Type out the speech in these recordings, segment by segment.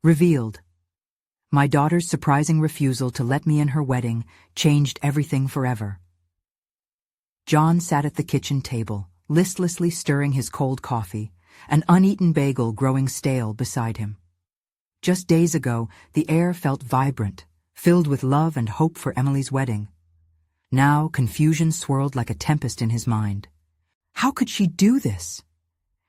Revealed. My daughter's surprising refusal to let me in her wedding changed everything forever. John sat at the kitchen table, listlessly stirring his cold coffee, an uneaten bagel growing stale beside him. Just days ago, the air felt vibrant, filled with love and hope for Emily's wedding. Now, confusion swirled like a tempest in his mind. How could she do this?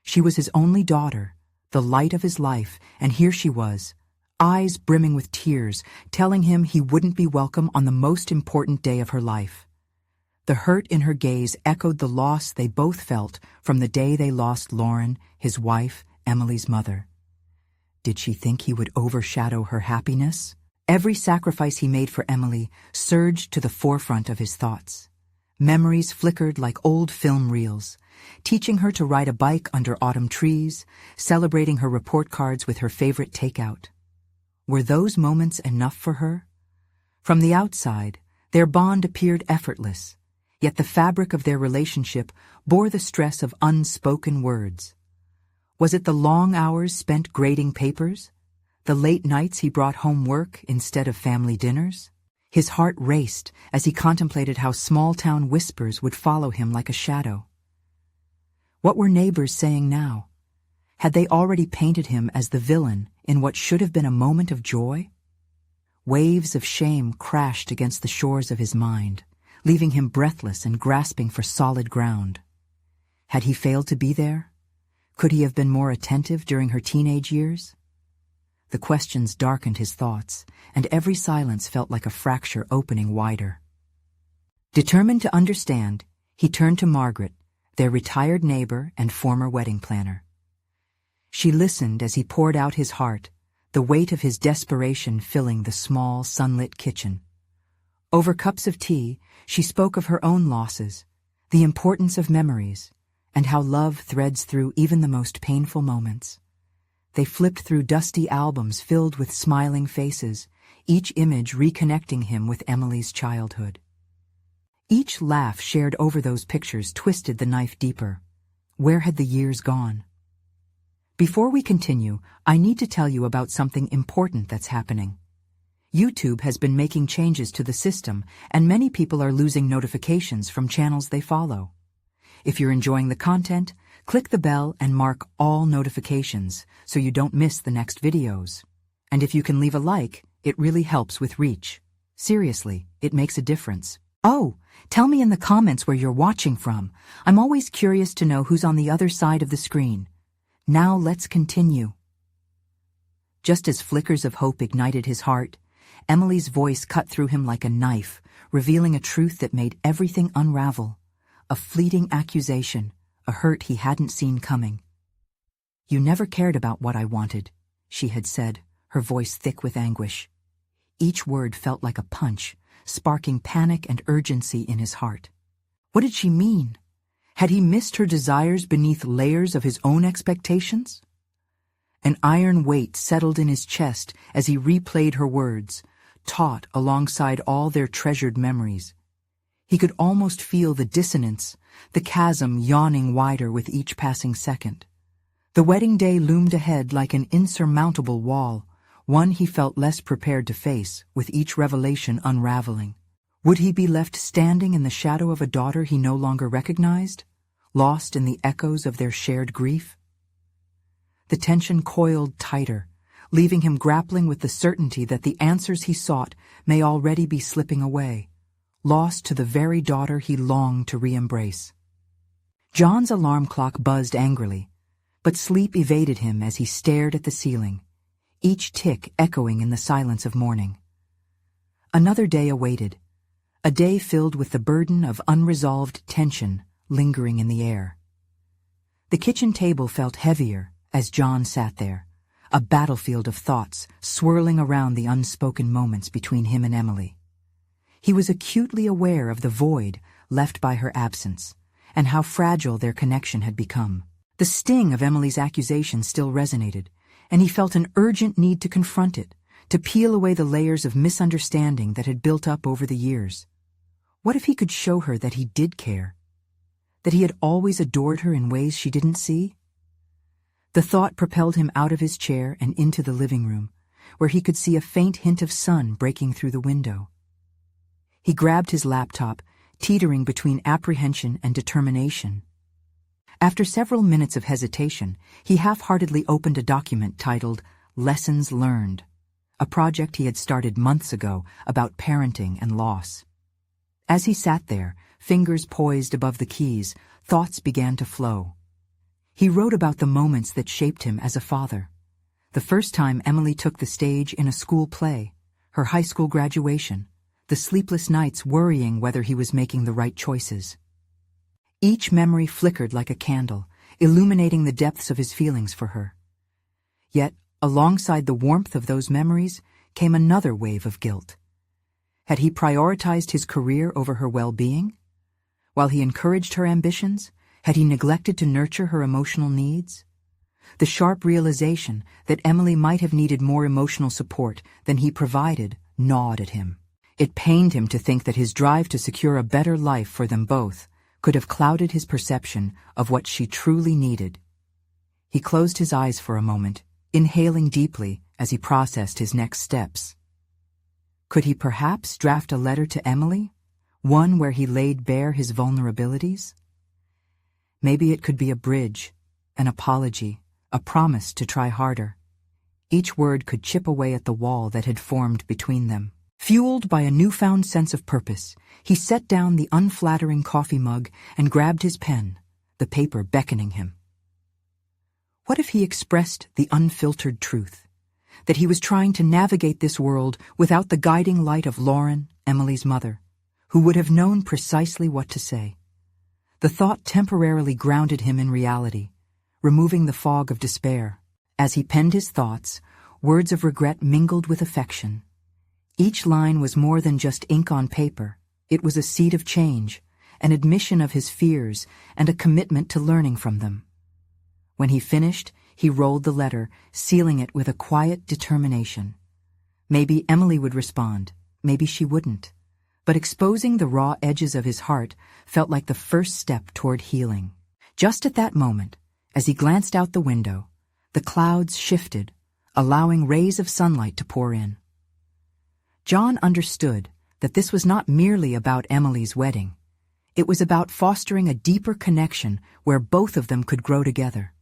She was his only daughter, the light of his life, and here she was, eyes brimming with tears, telling him he wouldn't be welcome on the most important day of her life. The hurt in her gaze echoed the loss they both felt from the day they lost Lauren, his wife, Emily's mother. Did she think he would overshadow her happiness? Every sacrifice he made for Emily surged to the forefront of his thoughts. Memories flickered like old film reels, teaching her to ride a bike under autumn trees, celebrating her report cards with her favorite takeout. Were those moments enough for her? From the outside, their bond appeared effortless, yet the fabric of their relationship bore the stress of unspoken words. Was it the long hours spent grading papers? The late nights he brought home work instead of family dinners? His heart raced as he contemplated how small-town whispers would follow him like a shadow. What were neighbors saying now? Had they already painted him as the villain in what should have been a moment of joy? Waves of shame crashed against the shores of his mind, leaving him breathless and grasping for solid ground. Had he failed to be there? Could he have been more attentive during her teenage years? The questions darkened his thoughts, and every silence felt like a fracture opening wider. Determined to understand, he turned to Margaret, their retired neighbor and former wedding planner. She listened as he poured out his heart, the weight of his desperation filling the small, sunlit kitchen. Over cups of tea, she spoke of her own losses, the importance of memories, and how love threads through even the most painful moments. They flipped through dusty albums filled with smiling faces, each image reconnecting him with Emily's childhood. Each laugh shared over those pictures twisted the knife deeper. Where had the years gone? Before we continue, I need to tell you about something important that's happening. YouTube has been making changes to the system, and many people are losing notifications from channels they follow. If you're enjoying the content, click the bell and mark all notifications so you don't miss the next videos. And if you can leave a like, it really helps with reach. Seriously, it makes a difference. Oh, tell me in the comments where you're watching from. I'm always curious to know who's on the other side of the screen. Now let's continue. Just as flickers of hope ignited his heart, Emily's voice cut through him like a knife, revealing a truth that made everything unravel. A fleeting accusation, a hurt he hadn't seen coming. "You never cared about what I wanted," she had said, her voice thick with anguish. Each word felt like a punch, sparking panic and urgency in his heart. What did she mean? Had he missed her desires beneath layers of his own expectations? An iron weight settled in his chest as he replayed her words, taut alongside all their treasured memories. He could almost feel the dissonance, the chasm yawning wider with each passing second. The wedding day loomed ahead like an insurmountable wall, one he felt less prepared to face, with each revelation unraveling. Would he be left standing in the shadow of a daughter he no longer recognized, lost in the echoes of their shared grief? The tension coiled tighter, leaving him grappling with the certainty that the answers he sought may already be slipping away, lost to the very daughter he longed to re-embrace. John's alarm clock buzzed angrily, but sleep evaded him as he stared at the ceiling, each tick echoing in the silence of morning. Another day awaited, a day filled with the burden of unresolved tension lingering in the air. The kitchen table felt heavier as John sat there, a battlefield of thoughts swirling around the unspoken moments between him and Emily. He was acutely aware of the void left by her absence, and how fragile their connection had become. The sting of Emily's accusation still resonated, and he felt an urgent need to confront it, to peel away the layers of misunderstanding that had built up over the years. What if he could show her that he did care? That he had always adored her in ways she didn't see? The thought propelled him out of his chair and into the living room, where he could see a faint hint of sun breaking through the window. He grabbed his laptop, teetering between apprehension and determination. After several minutes of hesitation, he half-heartedly opened a document titled Lessons Learned, a project he had started months ago about parenting and loss. As he sat there, fingers poised above the keys, thoughts began to flow. He wrote about the moments that shaped him as a father. The first time Emily took the stage in a school play, her high school graduation, the sleepless nights worrying whether he was making the right choices. Each memory flickered like a candle, illuminating the depths of his feelings for her. Yet, alongside the warmth of those memories, came another wave of guilt. Had he prioritized his career over her well-being? While he encouraged her ambitions, had he neglected to nurture her emotional needs? The sharp realization that Emily might have needed more emotional support than he provided gnawed at him. It pained him to think that his drive to secure a better life for them both could have clouded his perception of what she truly needed. He closed his eyes for a moment, inhaling deeply as he processed his next steps. Could he perhaps draft a letter to Emily, one where he laid bare his vulnerabilities? Maybe it could be a bridge, an apology, a promise to try harder. Each word could chip away at the wall that had formed between them. Fueled by a newfound sense of purpose, he set down the unflattering coffee mug and grabbed his pen, the paper beckoning him. What if he expressed the unfiltered truth, that he was trying to navigate this world without the guiding light of Lauren, Emily's mother, who would have known precisely what to say? The thought temporarily grounded him in reality, removing the fog of despair. As he penned his thoughts, words of regret mingled with affection. Each line was more than just ink on paper. It was a seed of change, an admission of his fears, and a commitment to learning from them. When he finished, he rolled the letter, sealing it with a quiet determination. Maybe Emily would respond, maybe she wouldn't. But exposing the raw edges of his heart felt like the first step toward healing. Just at that moment, as he glanced out the window, the clouds shifted, allowing rays of sunlight to pour in. John understood that this was not merely about Emily's wedding. It was about fostering a deeper connection where both of them could grow together.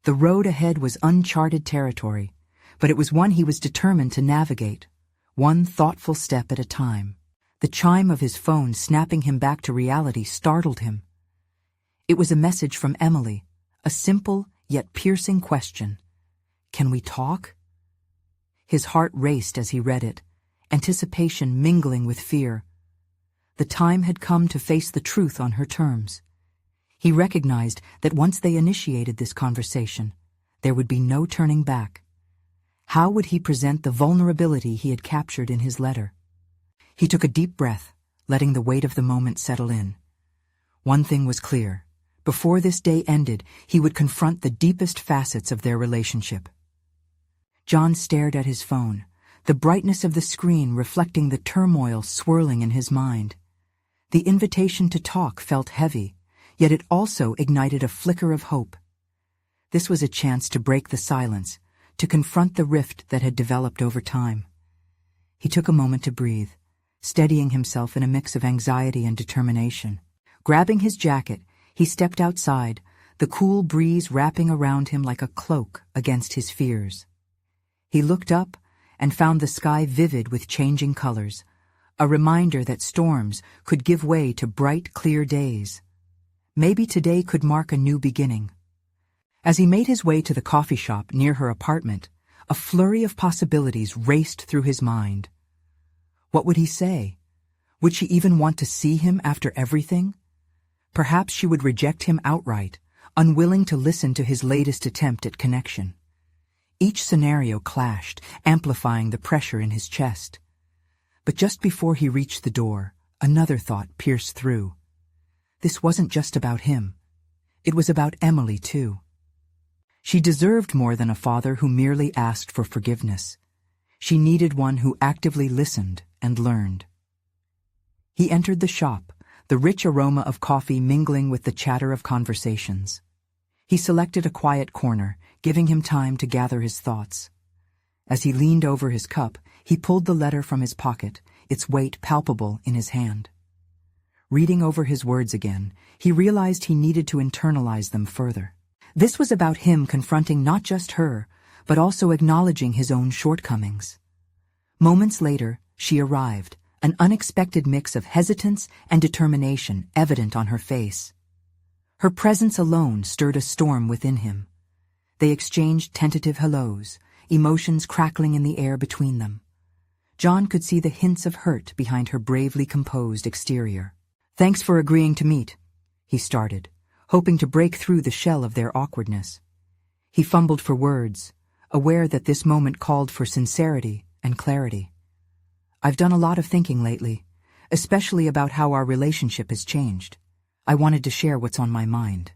The road ahead was uncharted territory, but it was one he was determined to navigate, one thoughtful step at a time. The chime of his phone snapping him back to reality startled him. It was a message from Emily, a simple yet piercing question. "Can we talk?" His heart raced as he read it, anticipation mingling with fear. The time had come to face the truth on her terms. He recognized that once they initiated this conversation, there would be no turning back. How would he present the vulnerability he had captured in his letter? He took a deep breath, letting the weight of the moment settle in. One thing was clear. Before this day ended, he would confront the deepest facets of their relationship. John stared at his phone, the brightness of the screen reflecting the turmoil swirling in his mind. The invitation to talk felt heavy, yet it also ignited a flicker of hope. This was a chance to break the silence, to confront the rift that had developed over time. He took a moment to breathe, steadying himself in a mix of anxiety and determination. Grabbing his jacket, he stepped outside, the cool breeze wrapping around him like a cloak against his fears. He looked up and found the sky vivid with changing colors, a reminder that storms could give way to bright, clear days. Maybe today could mark a new beginning. As he made his way to the coffee shop near her apartment, a flurry of possibilities raced through his mind. What would he say? Would she even want to see him after everything? Perhaps she would reject him outright, unwilling to listen to his latest attempt at connection. Each scenario clashed, amplifying the pressure in his chest. But just before he reached the door, another thought pierced through. This wasn't just about him. It was about Emily, too. She deserved more than a father who merely asked for forgiveness. She needed one who actively listened and learned. He entered the shop, the rich aroma of coffee mingling with the chatter of conversations. He selected a quiet corner, giving him time to gather his thoughts. As he leaned over his cup, he pulled the letter from his pocket, its weight palpable in his hand. Reading over his words again, he realized he needed to internalize them further. This was about him confronting not just her, but also acknowledging his own shortcomings. Moments later, she arrived, an unexpected mix of hesitance and determination evident on her face. Her presence alone stirred a storm within him. They exchanged tentative hellos, emotions crackling in the air between them. John could see the hints of hurt behind her bravely composed exterior. "Thanks for agreeing to meet," he started, hoping to break through the shell of their awkwardness. He fumbled for words, aware that this moment called for sincerity and clarity. "I've done a lot of thinking lately, especially about how our relationship has changed. I wanted to share what's on my mind."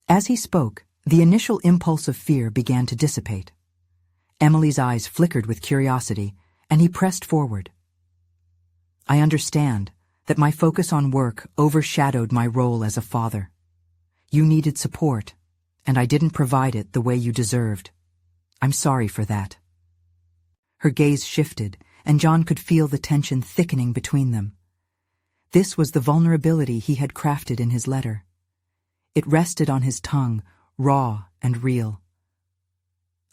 As he spoke, the initial impulse of fear began to dissipate. Emily's eyes flickered with curiosity, and he pressed forward. "I understand that my focus on work overshadowed my role as a father. You needed support, and I didn't provide it the way you deserved. I'm sorry for that." Her gaze shifted, and John could feel the tension thickening between them. This was the vulnerability he had crafted in his letter. It rested on his tongue, raw and real.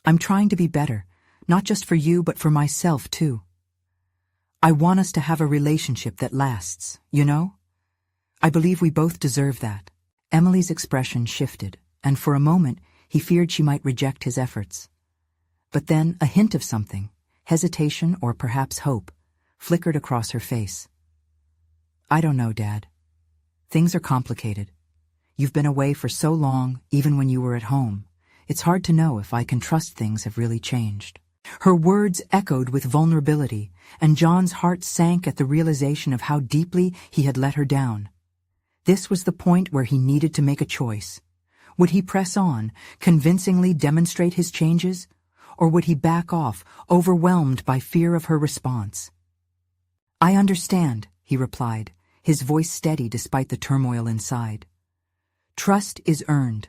"I'm trying to be better, not just for you but for myself too. I want us to have a relationship that lasts, you know? I believe we both deserve that." Emily's expression shifted, and for a moment he feared she might reject his efforts. But then a hint of something, hesitation or perhaps hope, flickered across her face. "I don't know, Dad. Things are complicated. You've been away for so long, even when you were at home. It's hard to know if I can trust things have really changed." Her words echoed with vulnerability, and John's heart sank at the realization of how deeply he had let her down. This was the point where he needed to make a choice. Would he press on, convincingly demonstrate his changes, or would he back off, overwhelmed by fear of her response? "I understand," he replied, his voice steady despite the turmoil inside. "Trust is earned.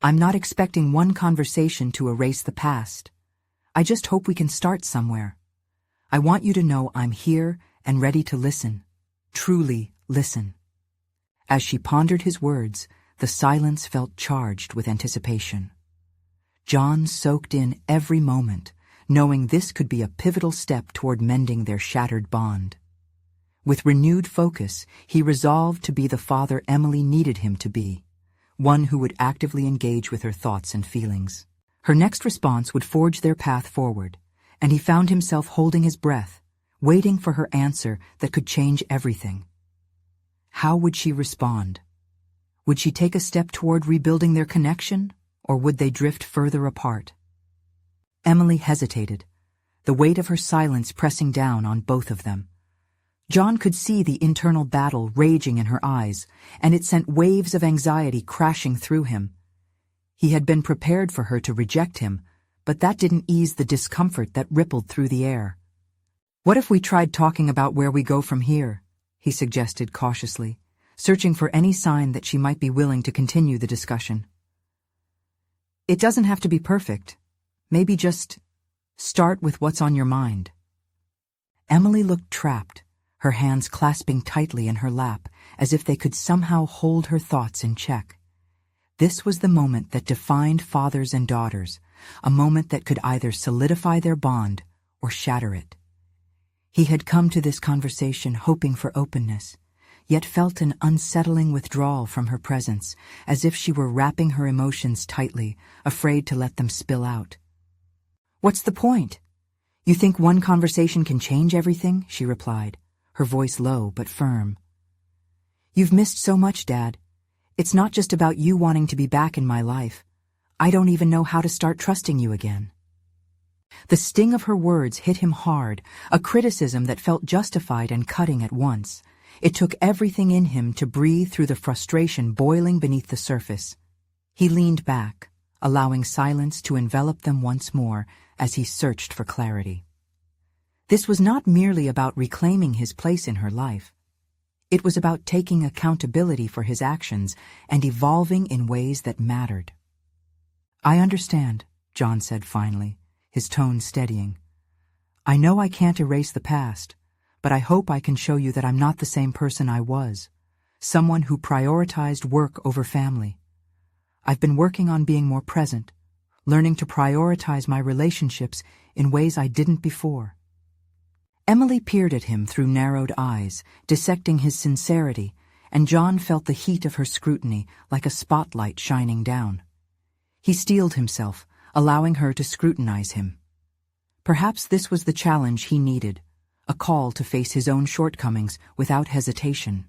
I'm not expecting one conversation to erase the past. I just hope we can start somewhere. I want you to know I'm here and ready to listen. Truly listen." As she pondered his words, the silence felt charged with anticipation. John soaked in every moment, knowing this could be a pivotal step toward mending their shattered bond. With renewed focus, he resolved to be the father Emily needed him to be, one who would actively engage with her thoughts and feelings. Her next response would forge their path forward, and he found himself holding his breath, waiting for her answer that could change everything. How would she respond? Would she take a step toward rebuilding their connection, or would they drift further apart? Emily hesitated, the weight of her silence pressing down on both of them. John could see the internal battle raging in her eyes, and it sent waves of anxiety crashing through him. He had been prepared for her to reject him, but that didn't ease the discomfort that rippled through the air. "What if we tried talking about where we go from here?" he suggested cautiously, searching for any sign that she might be willing to continue the discussion. "It doesn't have to be perfect. Maybe just start with what's on your mind." Emily looked trapped, her hands clasping tightly in her lap, as if they could somehow hold her thoughts in check. This was the moment that defined fathers and daughters, a moment that could either solidify their bond or shatter it. He had come to this conversation hoping for openness, yet felt an unsettling withdrawal from her presence, as if she were wrapping her emotions tightly, afraid to let them spill out. "What's the point? You think one conversation can change everything?" she replied, her voice low but firm. "You've missed so much, Dad. It's not just about you wanting to be back in my life. I don't even know how to start trusting you again." The sting of her words hit him hard, a criticism that felt justified and cutting at once. It took everything in him to breathe through the frustration boiling beneath the surface. He leaned back, allowing silence to envelop them once more as he searched for clarity. This was not merely about reclaiming his place in her life. It was about taking accountability for his actions and evolving in ways that mattered. "I understand," John said finally, his tone steadying. "I know I can't erase the past, but I hope I can show you that I'm not the same person I was, someone who prioritized work over family. I've been working on being more present, learning to prioritize my relationships in ways I didn't before." Emily peered at him through narrowed eyes, dissecting his sincerity, and John felt the heat of her scrutiny like a spotlight shining down. He steeled himself, allowing her to scrutinize him. Perhaps this was the challenge he needed, a call to face his own shortcomings without hesitation.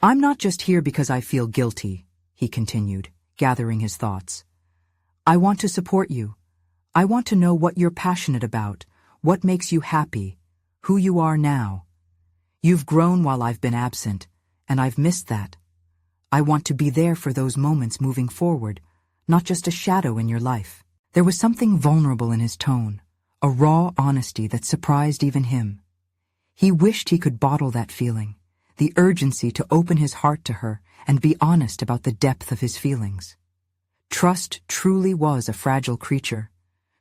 "I'm not just here because I feel guilty," he continued, gathering his thoughts. "I want to support you. I want to know what you're passionate about, what makes you happy, who you are now. You've grown while I've been absent, and I've missed that. I want to be there for those moments moving forward, not just a shadow in your life." There was something vulnerable in his tone, a raw honesty that surprised even him. He wished he could bottle that feeling, the urgency to open his heart to her and be honest about the depth of his feelings. Trust truly was a fragile creature.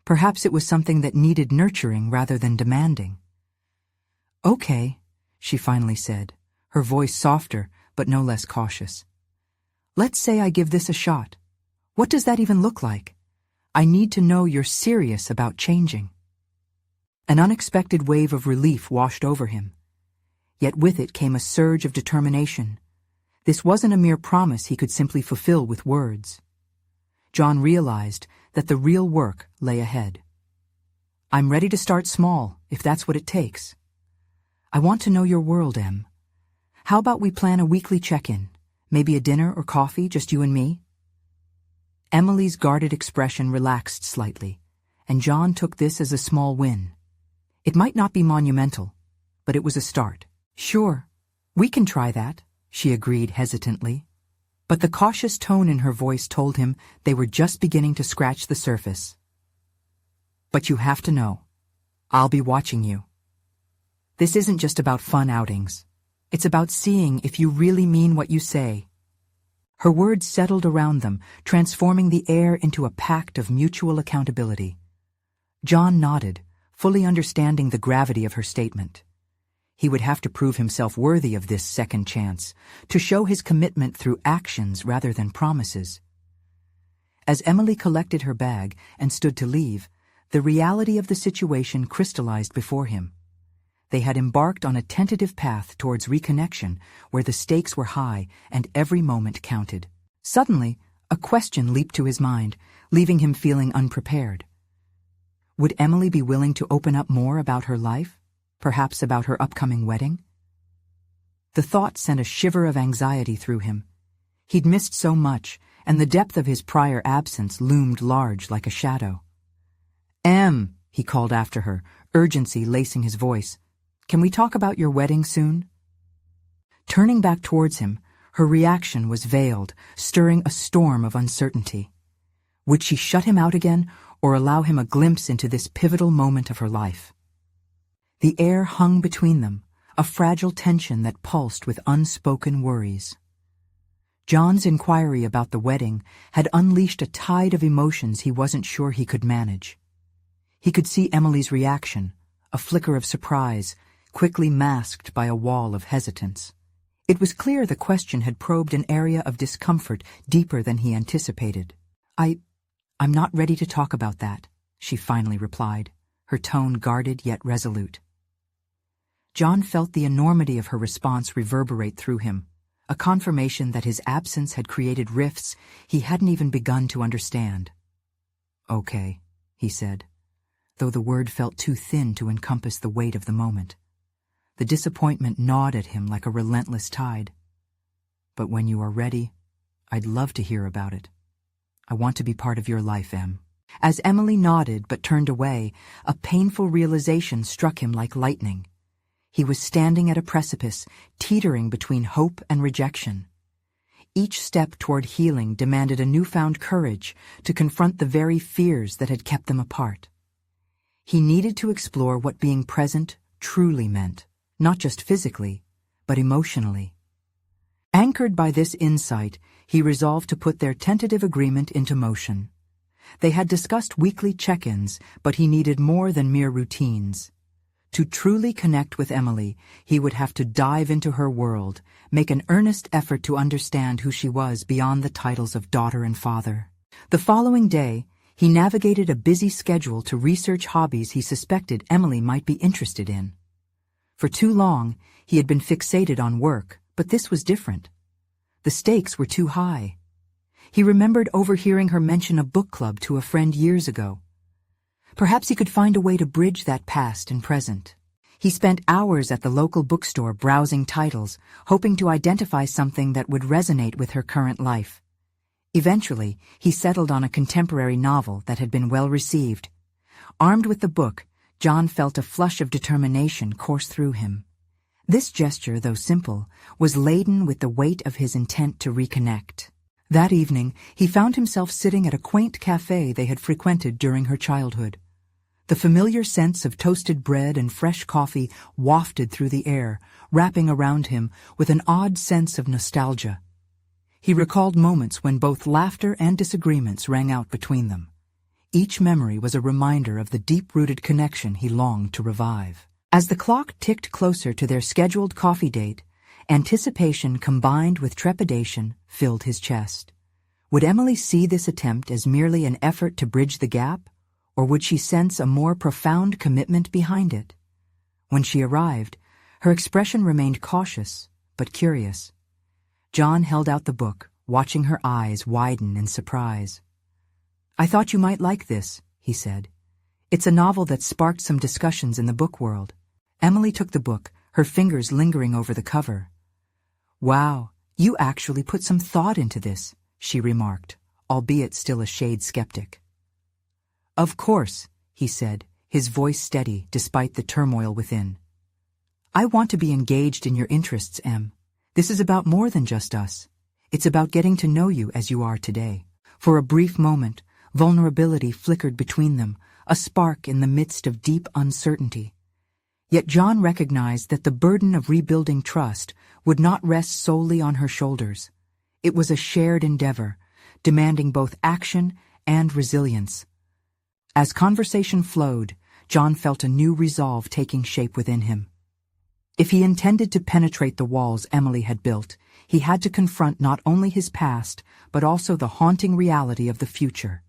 Perhaps it was something that needed nurturing rather than demanding. "Okay," she finally said, her voice softer but no less cautious. "Let's say I give this a shot. What does that even look like? I need to know you're serious about changing." An unexpected wave of relief washed over him. Yet with it came a surge of determination. This wasn't a mere promise he could simply fulfill with words. John realized that the real work lay ahead. "I'm ready to start small, if that's what it takes. I want to know your world, Em. How about we plan a weekly check-in, maybe a dinner or coffee, just you and me?" Emily's guarded expression relaxed slightly, and John took this as a small win. It might not be monumental, but it was a start. "Sure, we can try that," she agreed hesitantly. But the cautious tone in her voice told him they were just beginning to scratch the surface. "But you have to know, I'll be watching you. This isn't just about fun outings. It's about seeing if you really mean what you say." Her words settled around them, transforming the air into a pact of mutual accountability. John nodded, fully understanding the gravity of her statement. He would have to prove himself worthy of this second chance, to show his commitment through actions rather than promises. As Emily collected her bag and stood to leave, the reality of the situation crystallized before him. They had embarked on a tentative path towards reconnection where the stakes were high and every moment counted. Suddenly, a question leaped to his mind, leaving him feeling unprepared. Would Emily be willing to open up more about her life, perhaps about her upcoming wedding? The thought sent a shiver of anxiety through him. He'd missed so much, and the depth of his prior absence loomed large like a shadow. "Em," he called after her, urgency lacing his voice. "Can we talk about your wedding soon?" Turning back towards him, her reaction was veiled, stirring a storm of uncertainty. Would she shut him out again, or allow him a glimpse into this pivotal moment of her life? The air hung between them, a fragile tension that pulsed with unspoken worries. John's inquiry about the wedding had unleashed a tide of emotions he wasn't sure he could manage. He could see Emily's reaction, a flicker of surprise, quickly masked by a wall of hesitance. It was clear the question had probed an area of discomfort deeper than he anticipated. I'm not ready to talk about that," she finally replied, her tone guarded yet resolute. John felt the enormity of her response reverberate through him, a confirmation that his absence had created rifts he hadn't even begun to understand. "Okay," he said, though the word felt too thin to encompass the weight of the moment. The disappointment gnawed at him like a relentless tide. "But when you are ready, I'd love to hear about it. I want to be part of your life, Em." As Emily nodded but turned away, a painful realization struck him like lightning. He was standing at a precipice, teetering between hope and rejection. Each step toward healing demanded a newfound courage to confront the very fears that had kept them apart. He needed to explore what being present truly meant, not just physically, but emotionally. Anchored by this insight, he resolved to put their tentative agreement into motion. They had discussed weekly check-ins, but he needed more than mere routines. To truly connect with Emily, he would have to dive into her world, make an earnest effort to understand who she was beyond the titles of daughter and father. The following day, he navigated a busy schedule to research hobbies he suspected Emily might be interested in. For too long, he had been fixated on work, but this was different. The stakes were too high. He remembered overhearing her mention a book club to a friend years ago. Perhaps he could find a way to bridge that past and present. He spent hours at the local bookstore browsing titles, hoping to identify something that would resonate with her current life. Eventually, he settled on a contemporary novel that had been well received. Armed with the book, John felt a flush of determination course through him. This gesture, though simple, was laden with the weight of his intent to reconnect. That evening, he found himself sitting at a quaint cafe they had frequented during her childhood. The familiar scents of toasted bread and fresh coffee wafted through the air, wrapping around him with an odd sense of nostalgia. He recalled moments when both laughter and disagreements rang out between them. Each memory was a reminder of the deep-rooted connection he longed to revive. As the clock ticked closer to their scheduled coffee date, anticipation combined with trepidation filled his chest. Would Emily see this attempt as merely an effort to bridge the gap, or would she sense a more profound commitment behind it? When she arrived, her expression remained cautious, but curious. John held out the book, watching her eyes widen in surprise. "I thought you might like this," he said. "It's a novel that sparked some discussions in the book world." Emily took the book, her fingers lingering over the cover. "Wow, you actually put some thought into this," she remarked, albeit still a shade skeptic. "Of course," he said, his voice steady despite the turmoil within. "I want to be engaged in your interests, Em. This is about more than just us. It's about getting to know you as you are today." For a brief moment, vulnerability flickered between them, a spark in the midst of deep uncertainty. Yet John recognized that the burden of rebuilding trust would not rest solely on her shoulders. It was a shared endeavor, demanding both action and resilience. As conversation flowed, John felt a new resolve taking shape within him. If he intended to penetrate the walls Emily had built, he had to confront not only his past, but also the haunting reality of the future.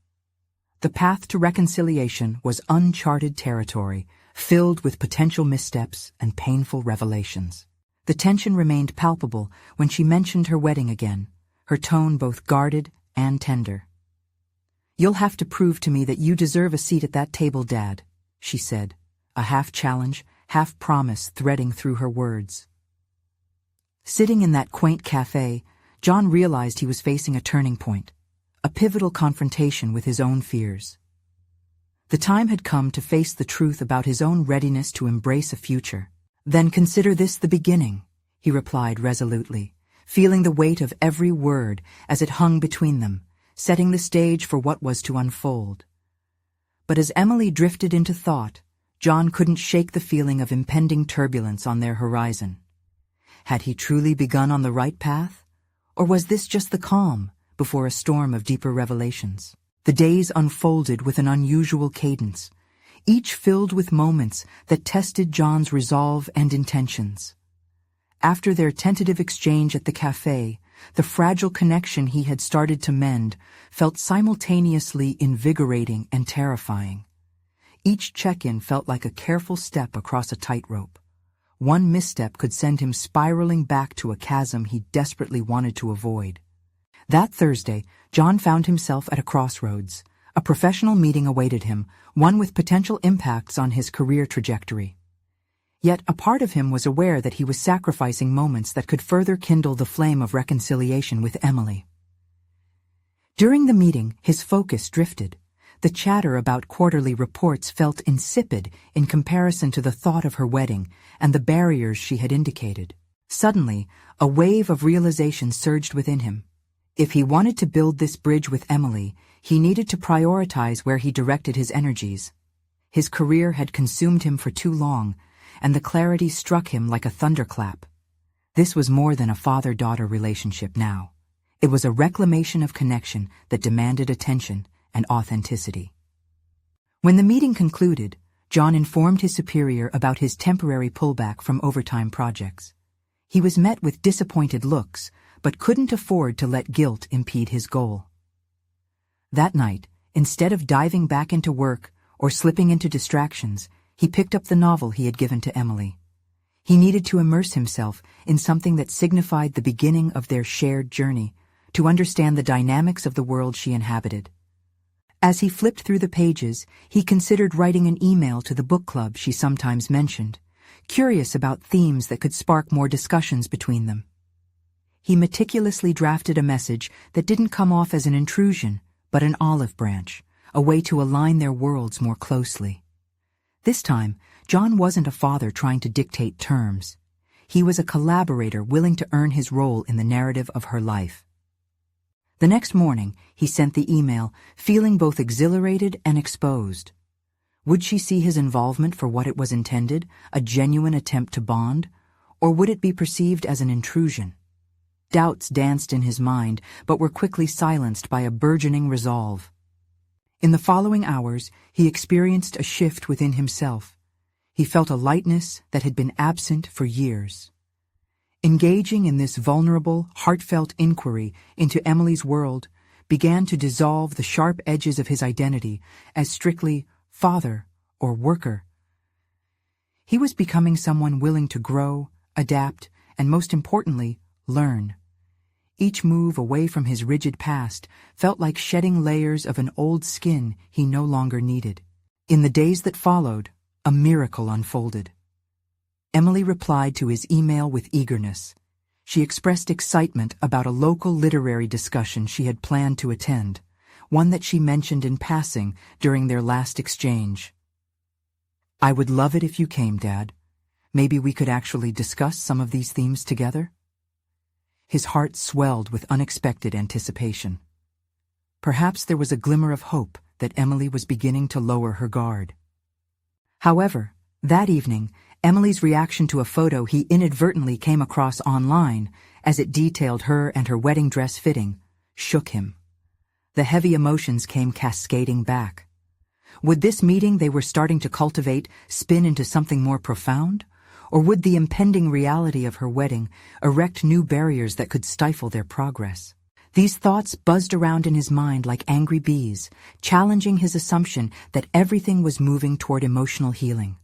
The path to reconciliation was uncharted territory, filled with potential missteps and painful revelations. The tension remained palpable when she mentioned her wedding again, her tone both guarded and tender. "You'll have to prove to me that you deserve a seat at that table, Dad," she said, a half-challenge, half-promise threading through her words. Sitting in that quaint cafe, John realized he was facing a turning point, a pivotal confrontation with his own fears. The time had come to face the truth about his own readiness to embrace a future. "Then consider this the beginning," he replied resolutely, feeling the weight of every word as it hung between them, setting the stage for what was to unfold. But as Emily drifted into thought, John couldn't shake the feeling of impending turbulence on their horizon. Had he truly begun on the right path? Or was this just the calm before a storm of deeper revelations? The days unfolded with an unusual cadence, each filled with moments that tested John's resolve and intentions. After their tentative exchange at the cafe, the fragile connection he had started to mend felt simultaneously invigorating and terrifying. Each check-in felt like a careful step across a tightrope. One misstep could send him spiraling back to a chasm he desperately wanted to avoid. That Thursday, John found himself at a crossroads. A professional meeting awaited him, one with potential impacts on his career trajectory. Yet a part of him was aware that he was sacrificing moments that could further kindle the flame of reconciliation with Emily. During the meeting, his focus drifted. The chatter about quarterly reports felt insipid in comparison to the thought of her wedding and the barriers she had indicated. Suddenly, a wave of realization surged within him. If he wanted to build this bridge with Emily, he needed to prioritize where he directed his energies. His career had consumed him for too long, and the clarity struck him like a thunderclap. This was more than a father-daughter relationship now. It was a reclamation of connection that demanded attention and authenticity. When the meeting concluded, John informed his superior about his temporary pullback from overtime projects. He was met with disappointed looks, but couldn't afford to let guilt impede his goal. That night, instead of diving back into work or slipping into distractions, he picked up the novel he had given to Emily. He needed to immerse himself in something that signified the beginning of their shared journey, to understand the dynamics of the world she inhabited. As he flipped through the pages, he considered writing an email to the book club she sometimes mentioned, curious about themes that could spark more discussions between them. He meticulously drafted a message that didn't come off as an intrusion, but an olive branch, a way to align their worlds more closely. This time, John wasn't a father trying to dictate terms. He was a collaborator willing to earn his role in the narrative of her life. The next morning, he sent the email, feeling both exhilarated and exposed. Would she see his involvement for what it was intended, a genuine attempt to bond, or would it be perceived as an intrusion? Doubts danced in his mind, but were quickly silenced by a burgeoning resolve. In the following hours, he experienced a shift within himself. He felt a lightness that had been absent for years. Engaging in this vulnerable, heartfelt inquiry into Emily's world began to dissolve the sharp edges of his identity as strictly father or worker. He was becoming someone willing to grow, adapt, and most importantly, learn. Each move away from his rigid past felt like shedding layers of an old skin he no longer needed. In the days that followed, a miracle unfolded. Emily replied to his email with eagerness. She expressed excitement about a local literary discussion she had planned to attend, one that she mentioned in passing during their last exchange. "I would love it if you came, Dad. Maybe we could actually discuss some of these themes together?" His heart swelled with unexpected anticipation. Perhaps there was a glimmer of hope that Emily was beginning to lower her guard. However, that evening, Emily's reaction to a photo he inadvertently came across online, as it detailed her and her wedding dress fitting, shook him. The heavy emotions came cascading back. Would this meeting they were starting to cultivate spin into something more profound? Or would the impending reality of her wedding erect new barriers that could stifle their progress? These thoughts buzzed around in his mind like angry bees, challenging his assumption that everything was moving toward emotional healing.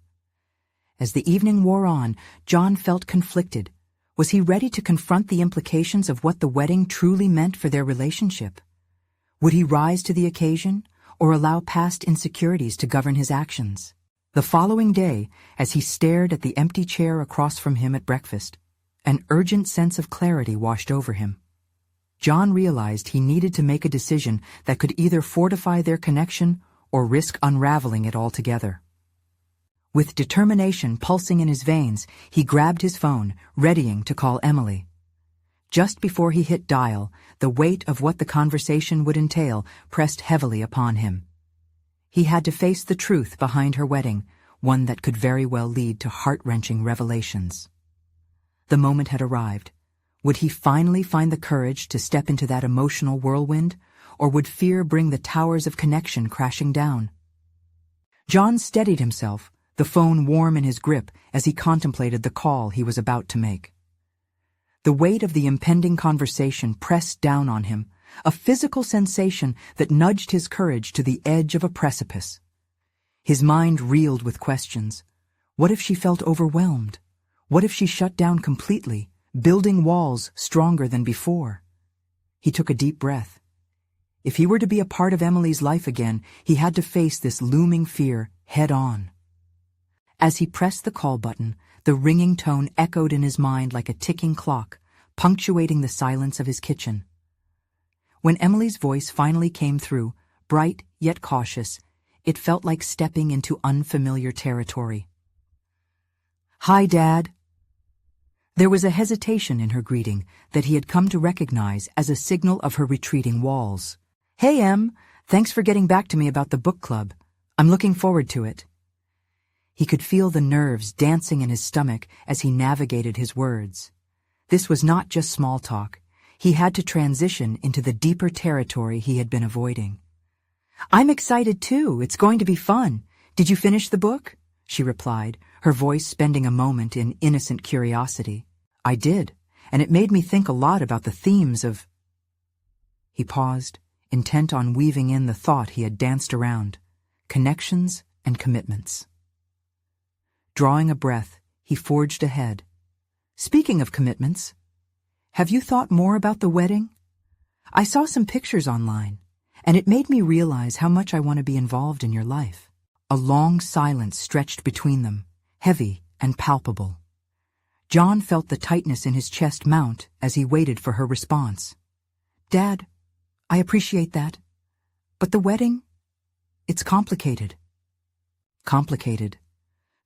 As the evening wore on, John felt conflicted. Was he ready to confront the implications of what the wedding truly meant for their relationship? Would he rise to the occasion, or allow past insecurities to govern his actions? The following day, as he stared at the empty chair across from him at breakfast, an urgent sense of clarity washed over him. John realized he needed to make a decision that could either fortify their connection or risk unraveling it altogether. With determination pulsing in his veins, he grabbed his phone, readying to call Emily. Just before he hit dial, the weight of what the conversation would entail pressed heavily upon him. He had to face the truth behind her wedding, one that could very well lead to heart-wrenching revelations. The moment had arrived. Would he finally find the courage to step into that emotional whirlwind, or would fear bring the towers of connection crashing down? John steadied himself, the phone warm in his grip as he contemplated the call he was about to make. The weight of the impending conversation pressed down on him, a physical sensation that nudged his courage to the edge of a precipice. His mind reeled with questions. What if she felt overwhelmed? What if she shut down completely, building walls stronger than before? He took a deep breath. If he were to be a part of Emily's life again, he had to face this looming fear head-on. As he pressed the call button, the ringing tone echoed in his mind like a ticking clock, punctuating the silence of his kitchen. When Emily's voice finally came through, bright yet cautious, it felt like stepping into unfamiliar territory. "Hi, Dad." There was a hesitation in her greeting that he had come to recognize as a signal of her retreating walls. "Hey, Em, thanks for getting back to me about the book club. I'm looking forward to it." He could feel the nerves dancing in his stomach as he navigated his words. This was not just small talk. He had to transition into the deeper territory he had been avoiding. I'm excited too. It's going to be fun. Did you finish the book? She replied, her voice spending a moment in innocent curiosity. I did, and it made me think a lot about the themes of... He paused, intent on weaving in the thought he had danced around: connections and commitments. Drawing a breath, he forged ahead. Speaking of commitments, have you thought more about the wedding? I saw some pictures online, and it made me realize how much I want to be involved in your life. A long silence stretched between them, heavy and palpable. John felt the tightness in his chest mount as he waited for her response. Dad, I appreciate that, but the wedding, it's complicated. Complicated.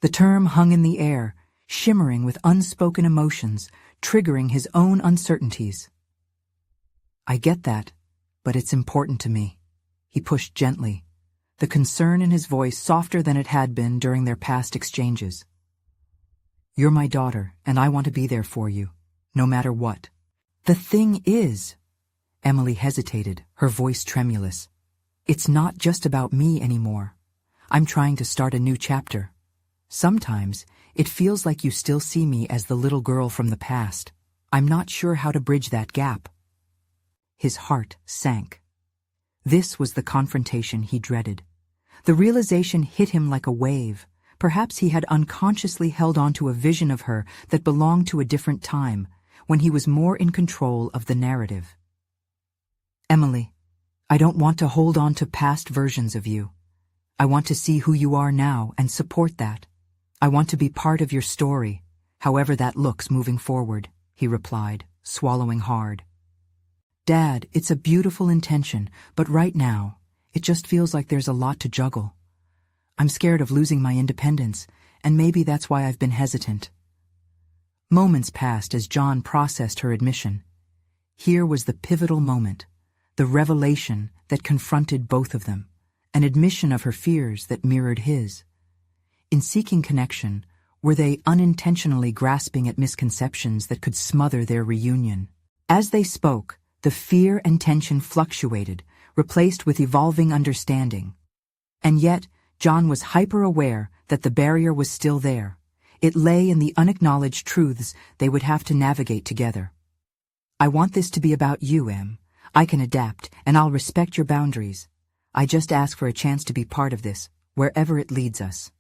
The term hung in the air, shimmering with unspoken emotions, triggering his own uncertainties. I get that, but it's important to me. He pushed gently, the concern in his voice softer than it had been during their past exchanges. You're my daughter, and I want to be there for you, no matter what. The thing is, Emily hesitated, her voice tremulous, it's not just about me anymore. I'm trying to start a new chapter. Sometimes, it feels like you still see me as the little girl from the past. I'm not sure how to bridge that gap. His heart sank. This was the confrontation he dreaded. The realization hit him like a wave. Perhaps he had unconsciously held on to a vision of her that belonged to a different time, when he was more in control of the narrative. Emily, I don't want to hold on to past versions of you. I want to see who you are now and support that. I want to be part of your story, however that looks moving forward, he replied, swallowing hard. Dad, it's a beautiful intention, but right now, it just feels like there's a lot to juggle. I'm scared of losing my independence, and maybe that's why I've been hesitant. Moments passed as John processed her admission. Here was the pivotal moment, the revelation that confronted both of them, an admission of her fears that mirrored his. In seeking connection, were they unintentionally grasping at misconceptions that could smother their reunion? As they spoke, the fear and tension fluctuated, replaced with evolving understanding. And yet, John was hyper-aware that the barrier was still there. It lay in the unacknowledged truths they would have to navigate together. I want this to be about you, Em. I can adapt, and I'll respect your boundaries. I just ask for a chance to be part of this, wherever it leads us.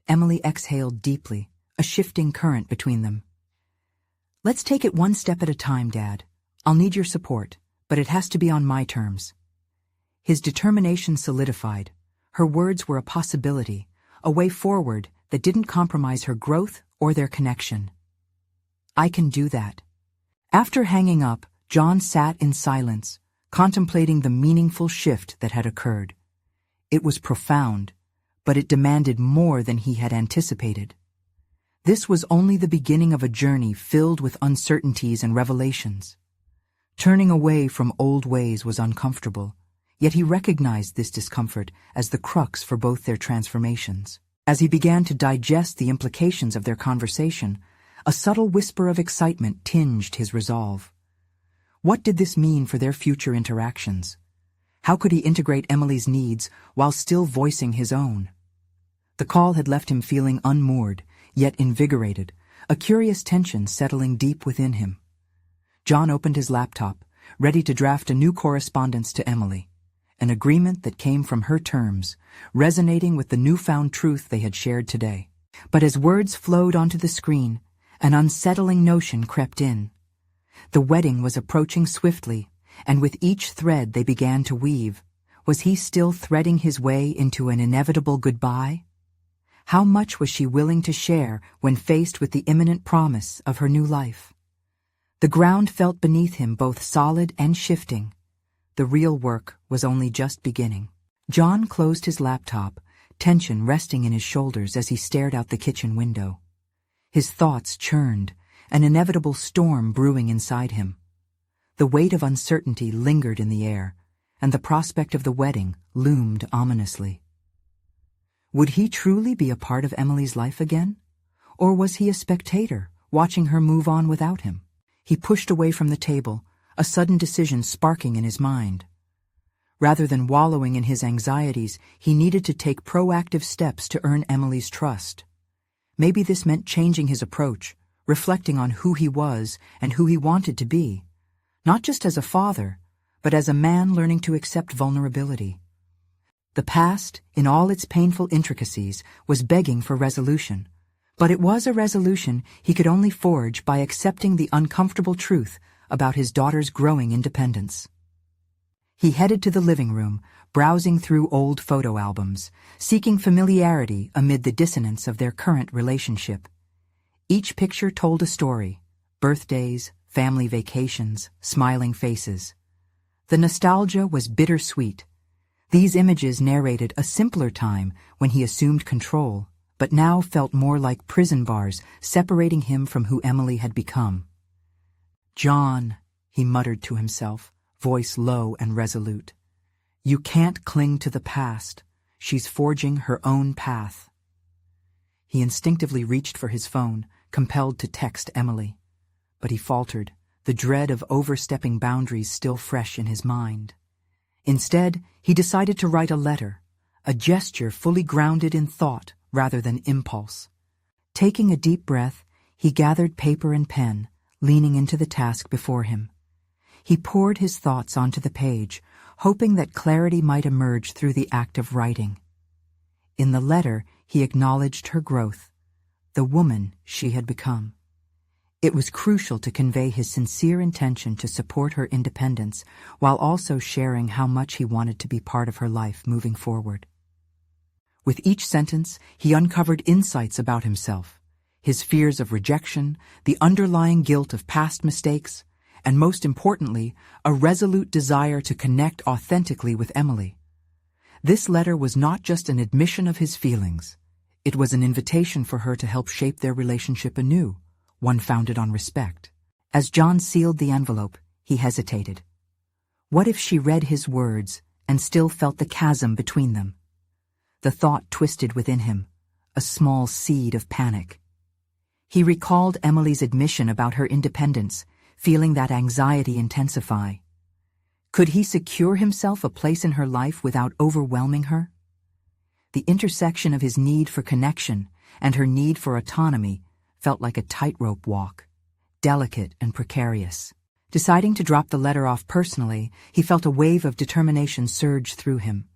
Emily exhaled deeply, a shifting current between them. Let's take it one step at a time, Dad. I'll need your support, but it has to be on my terms. His determination solidified. Her words were a possibility, a way forward that didn't compromise her growth or their connection. I can do that. After hanging up, John sat in silence, contemplating the meaningful shift that had occurred. It was profound, but it demanded more than he had anticipated. This was only the beginning of a journey filled with uncertainties and revelations. Turning away from old ways was uncomfortable, yet he recognized this discomfort as the crux for both their transformations. As he began to digest the implications of their conversation, a subtle whisper of excitement tinged his resolve. What did this mean for their future interactions? How could he integrate Emily's needs while still voicing his own? The call had left him feeling unmoored, yet invigorated, a curious tension settling deep within him. John opened his laptop, ready to draft a new correspondence to Emily, an agreement that came from her terms, resonating with the newfound truth they had shared today. But as words flowed onto the screen, an unsettling notion crept in. The wedding was approaching swiftly, and with each thread they began to weave, was he still threading his way into an inevitable goodbye? How much was she willing to share when faced with the imminent promise of her new life? The ground felt beneath him both solid and shifting. The real work was only just beginning. John closed his laptop, tension resting in his shoulders as he stared out the kitchen window. His thoughts churned, an inevitable storm brewing inside him. The weight of uncertainty lingered in the air, and the prospect of the wedding loomed ominously. Would he truly be a part of Emily's life again? Or was he a spectator, watching her move on without him? He pushed away from the table, a sudden decision sparking in his mind. Rather than wallowing in his anxieties, he needed to take proactive steps to earn Emily's trust. Maybe this meant changing his approach, reflecting on who he was and who he wanted to be, not just as a father, but as a man learning to accept vulnerability. The past, in all its painful intricacies, was begging for resolution, but it was a resolution he could only forge by accepting the uncomfortable truth about his daughter's growing independence. He headed to the living room, browsing through old photo albums, seeking familiarity amid the dissonance of their current relationship. Each picture told a story: birthdays, family vacations, smiling faces. The nostalgia was bittersweet. These images narrated a simpler time when he assumed control, but now felt more like prison bars separating him from who Emily had become. "John," he muttered to himself, voice low and resolute. "You can't cling to the past. She's forging her own path." He instinctively reached for his phone, compelled to text Emily. But he faltered, the dread of overstepping boundaries still fresh in his mind. Instead, he decided to write a letter, a gesture fully grounded in thought rather than impulse. Taking a deep breath, he gathered paper and pen, leaning into the task before him. He poured his thoughts onto the page, hoping that clarity might emerge through the act of writing. In the letter, he acknowledged her growth, the woman she had become. It was crucial to convey his sincere intention to support her independence while also sharing how much he wanted to be part of her life moving forward. With each sentence, he uncovered insights about himself, his fears of rejection, the underlying guilt of past mistakes, and most importantly, a resolute desire to connect authentically with Emily. This letter was not just an admission of his feelings. It was an invitation for her to help shape their relationship anew, one founded on respect. As John sealed the envelope, he hesitated. What if she read his words and still felt the chasm between them? The thought twisted within him, a small seed of panic. He recalled Emily's admission about her independence, feeling that anxiety intensify. Could he secure himself a place in her life without overwhelming her? The intersection of his need for connection and her need for autonomy felt like a tightrope walk, delicate and precarious. Deciding to drop the letter off personally, he felt a wave of determination surge through him.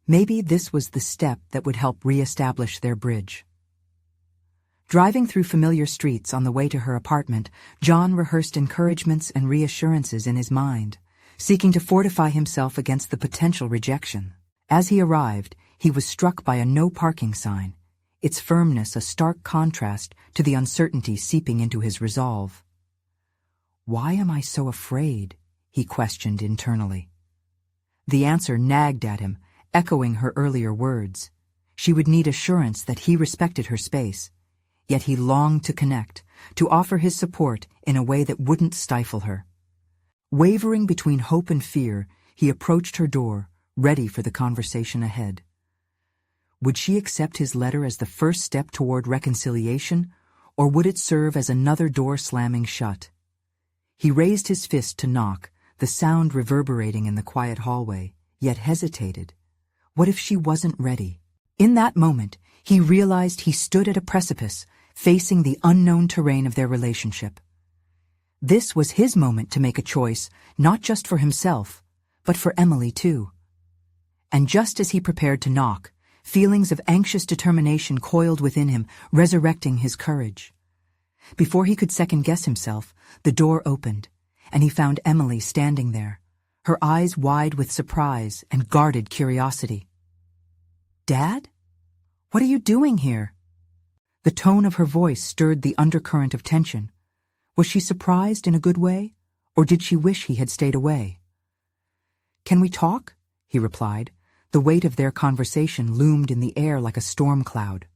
Maybe this was the step that would help re-establish their bridge. Driving through familiar streets on the way to her apartment, John rehearsed encouragements and reassurances in his mind, seeking to fortify himself against the potential rejection. As he arrived, he was struck by a no parking sign, its firmness a stark contrast to the uncertainty seeping into his resolve. "Why am I so afraid?" he questioned internally. The answer nagged at him, echoing her earlier words. She would need assurance that he respected her space, yet he longed to connect, to offer his support in a way that wouldn't stifle her. Wavering between hope and fear, he approached her door, ready for the conversation ahead. Would she accept his letter as the first step toward reconciliation, or would it serve as another door slamming shut? He raised his fist to knock, the sound reverberating in the quiet hallway, yet hesitated. What if she wasn't ready? In that moment, he realized he stood at a precipice, facing the unknown terrain of their relationship. This was his moment to make a choice, not just for himself, but for Emily too. And just as he prepared to knock, feelings of anxious determination coiled within him, resurrecting his courage. Before he could second-guess himself, the door opened, and he found Emily standing there, her eyes wide with surprise and guarded curiosity. "Dad? What are you doing here?" The tone of her voice stirred the undercurrent of tension. Was she surprised in a good way, or did she wish he had stayed away? "Can we talk?" he replied. The weight of their conversation loomed in the air like a storm cloud.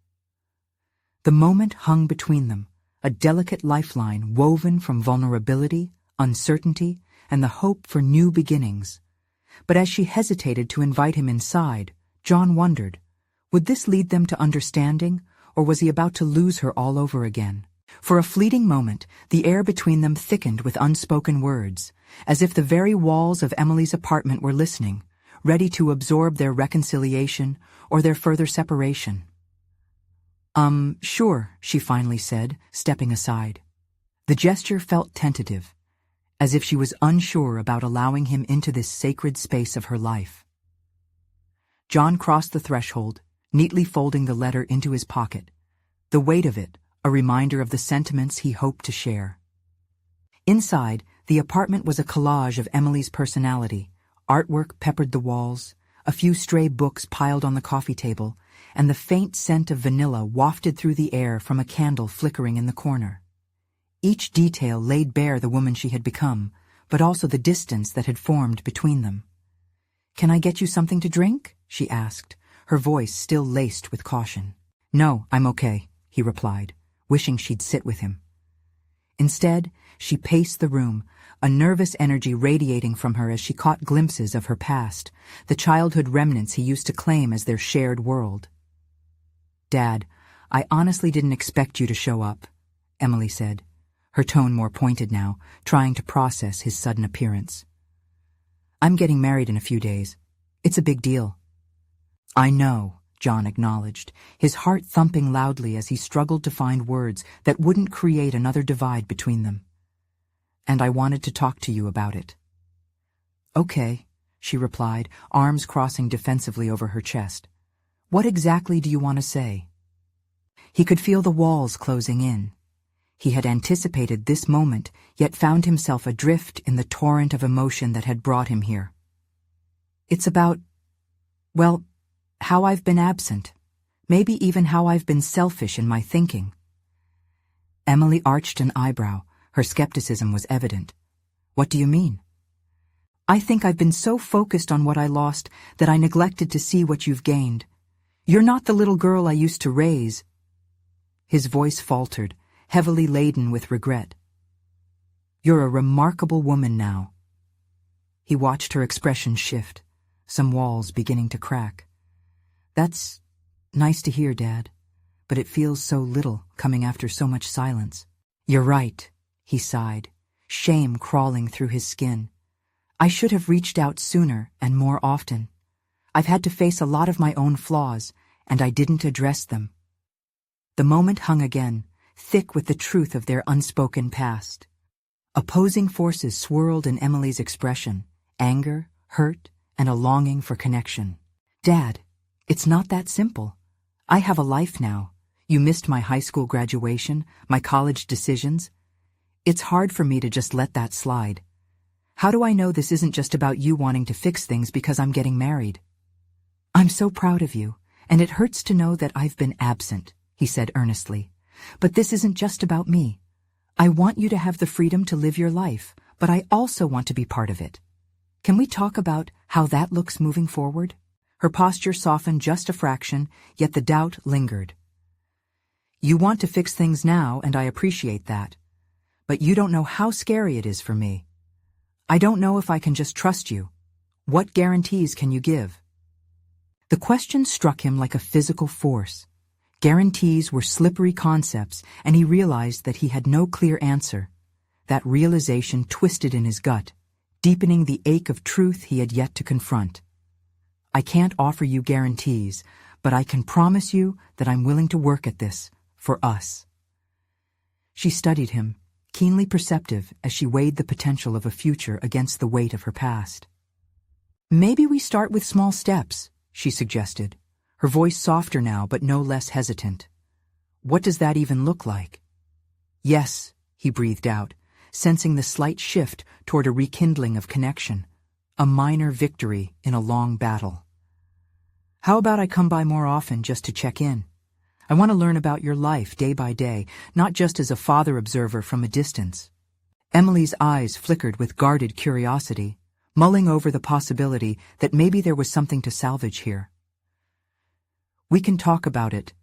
The moment hung between them, a delicate lifeline woven from vulnerability, uncertainty, and the hope for new beginnings. But as she hesitated to invite him inside, John wondered, would this lead them to understanding, or was he about to lose her all over again? For a fleeting moment, the air between them thickened with unspoken words, as if the very walls of Emily's apartment were listening, ready to absorb their reconciliation or their further separation. Sure, she finally said, stepping aside. The gesture felt tentative, as if she was unsure about allowing him into this sacred space of her life. John crossed the threshold, neatly folding the letter into his pocket, the weight of it a reminder of the sentiments he hoped to share. Inside, the apartment was a collage of Emily's personality. Artwork peppered the walls, a few stray books piled on the coffee table, and the faint scent of vanilla wafted through the air from a candle flickering in the corner. Each detail laid bare the woman she had become, but also the distance that had formed between them. "Can I get you something to drink?" she asked, her voice still laced with caution. "No, I'm okay," he replied, wishing she'd sit with him. Instead, she paced the room, a nervous energy radiating from her as she caught glimpses of her past, the childhood remnants he used to claim as their shared world. "Dad, I honestly didn't expect you to show up," Emily said, her tone more pointed now, trying to process his sudden appearance. "I'm getting married in a few days. It's a big deal." "I know," John acknowledged, his heart thumping loudly as he struggled to find words that wouldn't create another divide between them. "And I wanted to talk to you about it." "Okay," she replied, arms crossing defensively over her chest. "What exactly do you want to say?" He could feel the walls closing in. He had anticipated this moment, yet found himself adrift in the torrent of emotion that had brought him here. "It's about, well, how I've been absent, maybe even how I've been selfish in my thinking." Emily arched an eyebrow. Her skepticism was evident. "What do you mean?" "I think I've been so focused on what I lost that I neglected to see what you've gained. You're not the little girl I used to raise." His voice faltered, heavily laden with regret. "You're a remarkable woman now." He watched her expression shift, some walls beginning to crack. "That's nice to hear, Dad, but it feels so little coming after so much silence." "You're right," he sighed, shame crawling through his skin. "I should have reached out sooner and more often. I've had to face a lot of my own flaws, and I didn't address them." The moment hung again, thick with the truth of their unspoken past. Opposing forces swirled in Emily's expression, anger, hurt, and a longing for connection. "Dad, it's not that simple. I have a life now. You missed my high school graduation, my college decisions. It's hard for me to just let that slide. How do I know this isn't just about you wanting to fix things because I'm getting married?" "I'm so proud of you, and it hurts to know that I've been absent," he said earnestly. "But this isn't just about me. I want you to have the freedom to live your life, but I also want to be part of it. Can we talk about how that looks moving forward?" Her posture softened just a fraction, yet the doubt lingered. "You want to fix things now, and I appreciate that. But you don't know how scary it is for me. I don't know if I can just trust you. What guarantees can you give?" The question struck him like a physical force. Guarantees were slippery concepts, and he realized that he had no clear answer. That realization twisted in his gut, deepening the ache of truth he had yet to confront. "I can't offer you guarantees, but I can promise you that I'm willing to work at this, for us." She studied him, keenly perceptive as she weighed the potential of a future against the weight of her past. "Maybe we start with small steps," she suggested, her voice softer now but no less hesitant. "What does that even look like?" "Yes," he breathed out, sensing the slight shift toward a rekindling of connection, a minor victory in a long battle. "How about I come by more often just to check in? I want to learn about your life day by day, not just as a father-observer from a distance." Emily's eyes flickered with guarded curiosity, mulling over the possibility that maybe there was something to salvage here. "We can talk about it,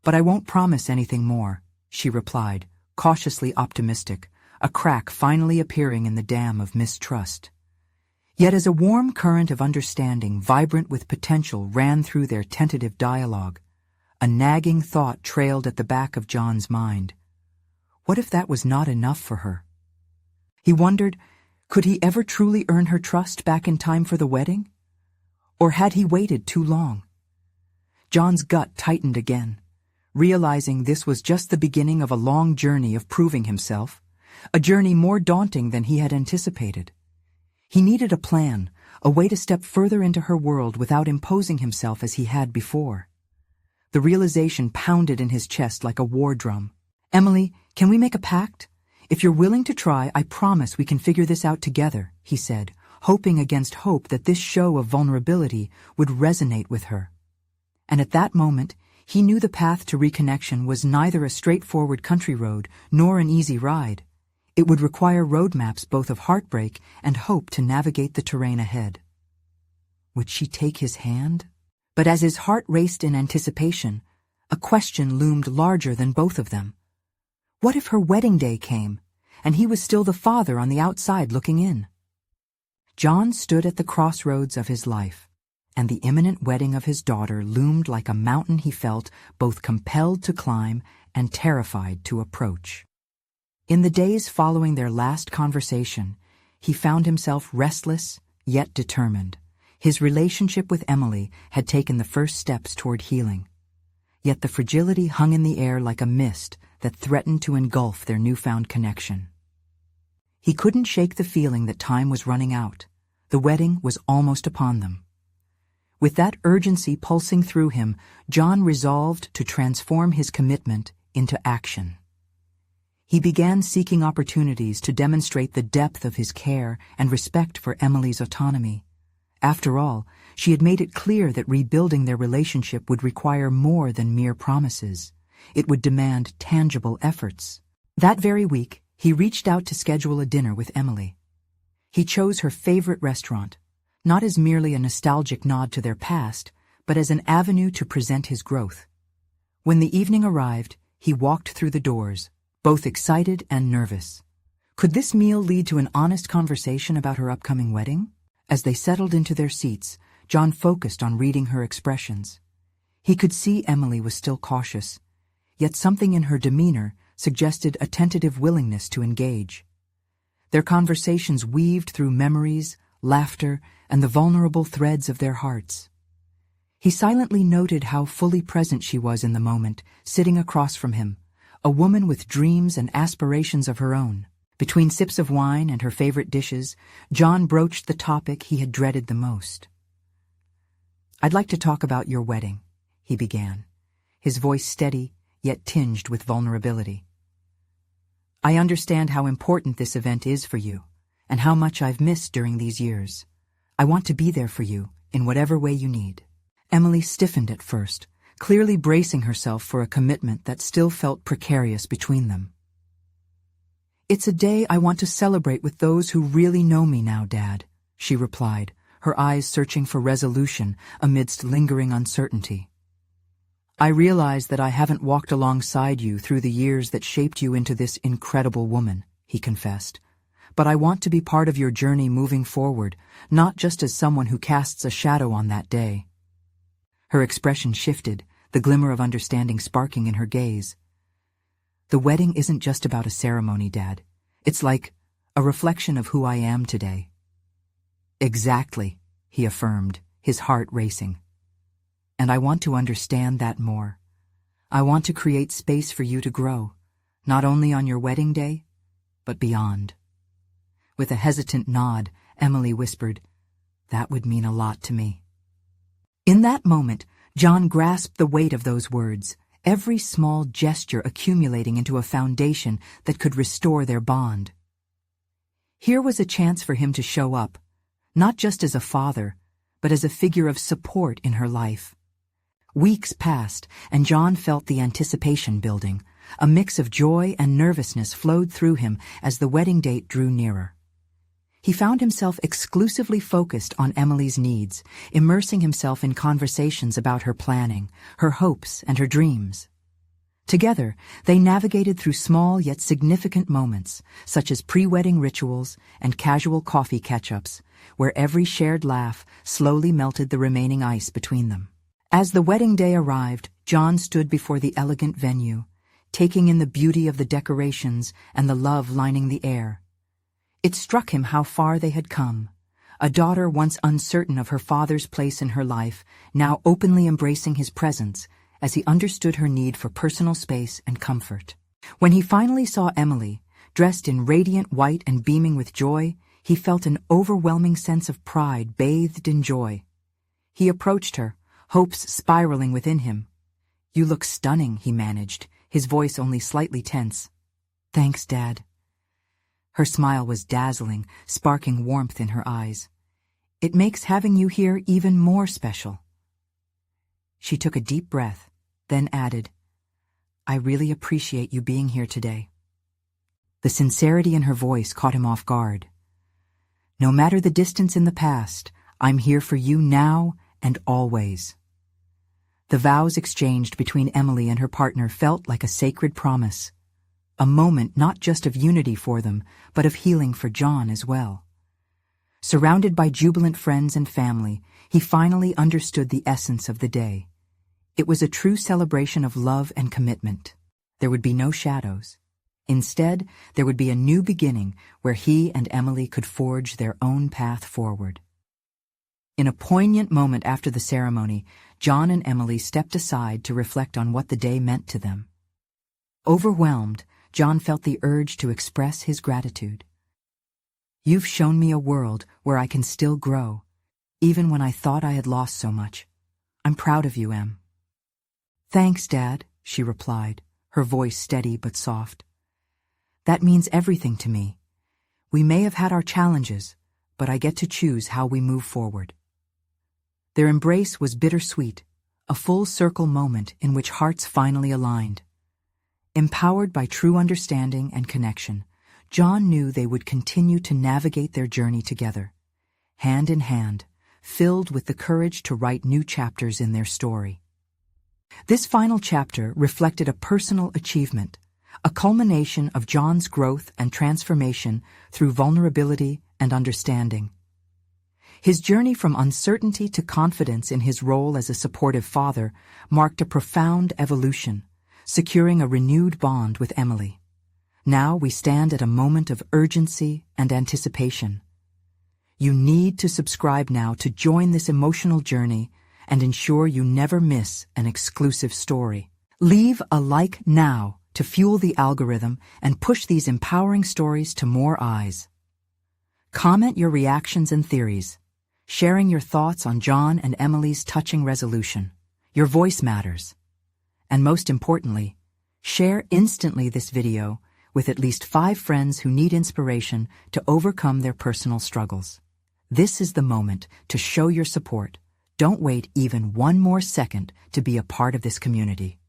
but I won't promise anything more," she replied, cautiously optimistic, a crack finally appearing in the dam of mistrust. Yet as a warm current of understanding, vibrant with potential, ran through their tentative dialogue, a nagging thought trailed at the back of John's mind. What if that was not enough for her? He wondered, could he ever truly earn her trust back in time for the wedding? Or had he waited too long? John's gut tightened again, realizing this was just the beginning of a long journey of proving himself, a journey more daunting than he had anticipated. He needed a plan, a way to step further into her world without imposing himself as he had before. The realization pounded in his chest like a war drum. "Emily, can we make a pact? If you're willing to try, I promise we can figure this out together," he said, hoping against hope that this show of vulnerability would resonate with her. And at that moment, he knew the path to reconnection was neither a straightforward country road nor an easy ride. It would require roadmaps both of heartbreak and hope to navigate the terrain ahead. Would she take his hand? But as his heart raced in anticipation, a question loomed larger than both of them. What if her wedding day came, and he was still the father on the outside looking in? John stood at the crossroads of his life, and the imminent wedding of his daughter loomed like a mountain he felt both compelled to climb and terrified to approach. In the days following their last conversation, he found himself restless yet determined. His relationship with Emily had taken the first steps toward healing, yet the fragility hung in the air like a mist that threatened to engulf their newfound connection. He couldn't shake the feeling that time was running out. The wedding was almost upon them. With that urgency pulsing through him, John resolved to transform his commitment into action. He began seeking opportunities to demonstrate the depth of his care and respect for Emily's autonomy. After all, she had made it clear that rebuilding their relationship would require more than mere promises. It would demand tangible efforts. That very week, he reached out to schedule a dinner with Emily. He chose her favorite restaurant, not as merely a nostalgic nod to their past, but as an avenue to present his growth. When the evening arrived, he walked through the doors, both excited and nervous. Could this meal lead to an honest conversation about her upcoming wedding? As they settled into their seats, John focused on reading her expressions. He could see Emily was still cautious, yet something in her demeanor suggested a tentative willingness to engage. Their conversations weaved through memories, laughter, and the vulnerable threads of their hearts. He silently noted how fully present she was in the moment, sitting across from him, a woman with dreams and aspirations of her own. Between sips of wine and her favorite dishes, John broached the topic he had dreaded the most. "I'd like to talk about your wedding," he began, his voice steady yet tinged with vulnerability. "I understand how important this event is for you, and how much I've missed during these years. I want to be there for you, in whatever way you need." Emily stiffened at first, clearly bracing herself for a commitment that still felt precarious between them. "It's a day I want to celebrate with those who really know me now, Dad," she replied, her eyes searching for resolution amidst lingering uncertainty. "I realize that I haven't walked alongside you through the years that shaped you into this incredible woman," he confessed, "but I want to be part of your journey moving forward, not just as someone who casts a shadow on that day." Her expression shifted, the glimmer of understanding sparking in her gaze. "The wedding isn't just about a ceremony, Dad. It's like a reflection of who I am today." "Exactly," he affirmed, his heart racing. "And I want to understand that more. I want to create space for you to grow, not only on your wedding day, but beyond." With a hesitant nod, Emily whispered, "That would mean a lot to me." In that moment, John grasped the weight of those words, every small gesture accumulating into a foundation that could restore their bond. Here was a chance for him to show up, not just as a father, but as a figure of support in her life. Weeks passed, and John felt the anticipation building. A mix of joy and nervousness flowed through him as the wedding date drew nearer. He found himself exclusively focused on Emily's needs, immersing himself in conversations about her planning, her hopes, and her dreams. Together, they navigated through small yet significant moments, such as pre-wedding rituals and casual coffee catch-ups, where every shared laugh slowly melted the remaining ice between them. As the wedding day arrived, John stood before the elegant venue, taking in the beauty of the decorations and the love lining the air. It struck him how far they had come, a daughter once uncertain of her father's place in her life, now openly embracing his presence as he understood her need for personal space and comfort. When he finally saw Emily, dressed in radiant white and beaming with joy, he felt an overwhelming sense of pride bathed in joy. He approached her, hopes spiraling within him. "You look stunning," he managed, his voice only slightly tense. "Thanks, Dad." Her smile was dazzling, sparking warmth in her eyes. "It makes having you here even more special." She took a deep breath, then added, "I really appreciate you being here today." The sincerity in her voice caught him off guard. "No matter the distance in the past, I'm here for you now and always." The vows exchanged between Emily and her partner felt like a sacred promise, a moment not just of unity for them, but of healing for John as well. Surrounded by jubilant friends and family, he finally understood the essence of the day. It was a true celebration of love and commitment. There would be no shadows. Instead, there would be a new beginning where he and Emily could forge their own path forward. In a poignant moment after the ceremony, John and Emily stepped aside to reflect on what the day meant to them. Overwhelmed, John felt the urge to express his gratitude. "You've shown me a world where I can still grow, even when I thought I had lost so much. I'm proud of you, Em." "Thanks, Dad," she replied, her voice steady but soft. "That means everything to me. We may have had our challenges, but I get to choose how we move forward." Their embrace was bittersweet, a full-circle moment in which hearts finally aligned. Empowered by true understanding and connection, John knew they would continue to navigate their journey together, hand in hand, filled with the courage to write new chapters in their story. This final chapter reflected a personal achievement, a culmination of John's growth and transformation through vulnerability and understanding. His journey from uncertainty to confidence in his role as a supportive father marked a profound evolution, securing a renewed bond with Emily. Now we stand at a moment of urgency and anticipation. You need to subscribe now to join this emotional journey and ensure you never miss an exclusive story. Leave a like now to fuel the algorithm and push these empowering stories to more eyes. Comment your reactions and theories, sharing your thoughts on John and Emily's touching resolution. Your voice matters. And most importantly, share instantly this video with at least 5 friends who need inspiration to overcome their personal struggles. This is the moment to show your support. Don't wait even one more second to be a part of this community.